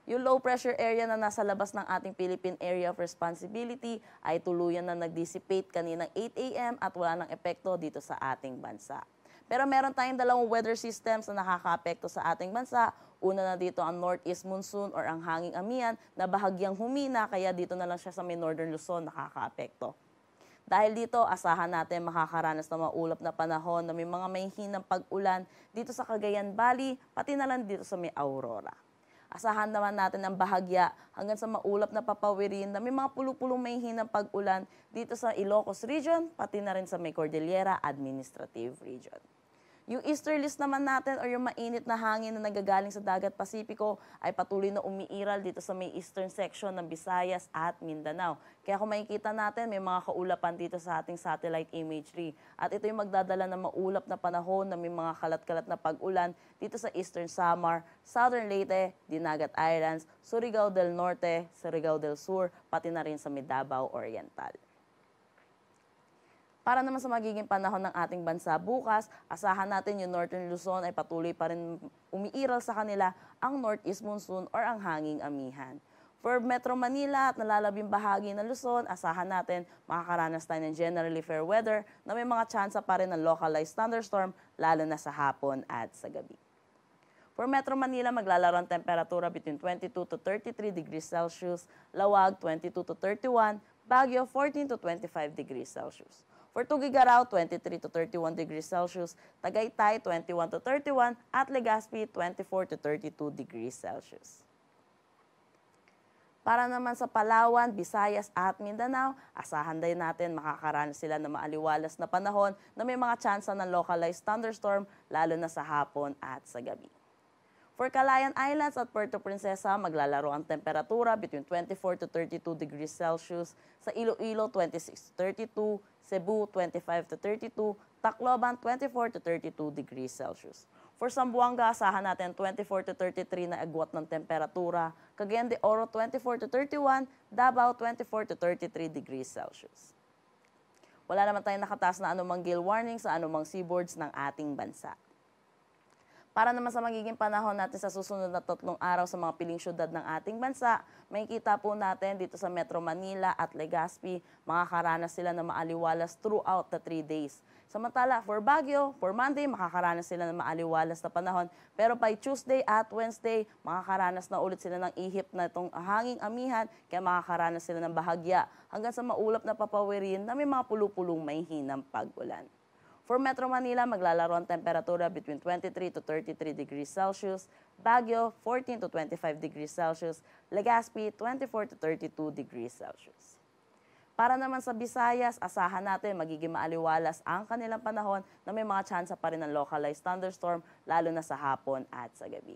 Yung low pressure area na nasa labas ng ating Philippine Area of Responsibility ay tuluyan na nag-dissipate kaninang 8 a.m. at wala ng epekto dito sa ating bansa. Pero meron tayong dalawang weather systems na nakakaapekto sa ating bansa. Una na dito ang northeast monsoon or ang hanging amihan na bahagyang humina kaya dito na lang siya sa may northern Luzon nakakaapekto. Dahil dito, asahan natin makakaranas ng maulap na panahon na may mga mahihinang pag-ulan dito sa Cagayan Valley, pati na lang dito sa may Aurora. Asahan naman natin ang bahagya hanggang sa maulap na papawirin na may mga pulupulong mahihinang pag-ulan dito sa Ilocos Region, pati na rin sa may Cordillera Administrative Region. Yung easterlies naman natin o yung mainit na hangin na nagagaling sa dagat Pasipiko ay patuloy na umiiral dito sa may eastern section ng Visayas at Mindanao. Kaya kung makikita natin, may mga kaulapan dito sa ating satellite imagery. At ito yung magdadala ng maulap na panahon na may mga kalat-kalat na pag-ulan dito sa Eastern Samar, Southern Leyte, Dinagat Islands, Surigao del Norte, Surigao del Sur, pati na rin sa Davao Oriental. Para naman sa magiging panahon ng ating bansa bukas, asahan natin yung Northern Luzon ay patuloy pa rin umiiral sa kanila ang northeast monsoon or ang hanging amihan. For Metro Manila at nalalabing bahagi ng Luzon, asahan natin makakaranas tayo ng generally fair weather na may mga tsansa pa rin ng localized thunderstorm lalo na sa hapon at sa gabi. For Metro Manila, maglalaro ang temperatura between 22 to 33 degrees Celsius, Lawag 22 to 31, Baguio 14 to 25 degrees Celsius. For Tugigaraw, 23 to 31 degrees Celsius, Tagaytay, 21 to 31, at Legazpi, 24 to 32 degrees Celsius. Para naman sa Palawan, Visayas at Mindanao, asahan din natin makakaranas sila ng maaliwalas na panahon na may mga tsansa ng localized thunderstorm lalo na sa hapon at sa gabi. For Calayan Islands at Puerto Princesa, maglalaro ang temperatura between 24 to 32 degrees Celsius, sa Iloilo 26 to 32, Cebu 25 to 32, Tacloban 24 to 32 degrees Celsius. For Zamboanga, asahan natin 24 to 33 na agwat ng temperatura, Cagayan de Oro 24 to 31, Davao 24 to 33 degrees Celsius. Wala naman tayong nakataas na anumang gale warning sa anumang seaboards ng ating bansa. Para naman sa magiging panahon natin sa susunod na 3 araw sa mga piling syudad ng ating bansa, makikita po natin dito sa Metro Manila at Legazpi, makakaranas sila ng maaliwalas throughout the 3 days. Samantala, for Baguio, for Monday, makakaranas sila ng maaliwalas na panahon. Pero by Tuesday at Wednesday, makakaranas na ulit sila ng ihip na itong hanging amihan, kaya makakaranas sila ng bahagya hanggang sa maulap na papawirin na may mga pulupulong mahihinang pag-ulan. For Metro Manila, maglalaro ang temperatura between 23 to 33 degrees Celsius, Baguio 14 to 25 degrees Celsius, Legazpi 24 to 32 degrees Celsius. Para naman sa Visayas, asahan natin magiging maaliwalas ang kanilang panahon na may mga tsansa pa rin ng localized thunderstorm lalo na sa hapon at sa gabi.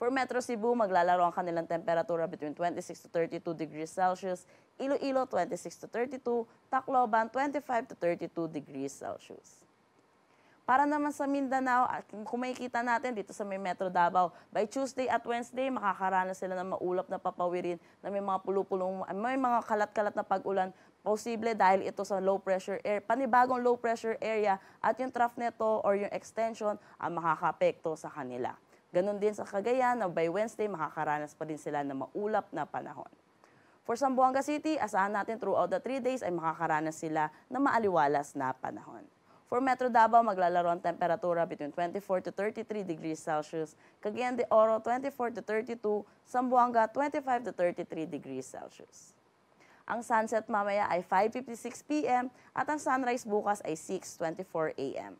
For Metro Cebu, maglalaro ang kanilang temperatura between 26 to 32 degrees Celsius, Iloilo 26 to 32, Tacloban 25 to 32 degrees Celsius. Para naman sa Mindanao, kung makikita natin dito sa may Metro Davao, by Tuesday at Wednesday, makakaranas sila ng maulap na papawirin na may mga pulupulong, may mga kalat-kalat na pag-ulan, posible dahil ito sa low pressure air, panibagong low pressure area at yung trough nito or yung extension ang makakapekto sa kanila. Ganon din sa Cagayan na by Wednesday, makakaranas pa din sila ng maulap na panahon. For Zamboanga City, asahan natin throughout the 3 days ay makakaranas sila ng maaliwalas na panahon. For Metro Davao, maglalaro ang temperatura between 24 to 33 degrees Celsius, Cagayan de Oro 24 to 32, Zamboanga 25 to 33 degrees Celsius. Ang sunset mamaya ay 5:56 p.m. at ang sunrise bukas ay 6:24 a.m.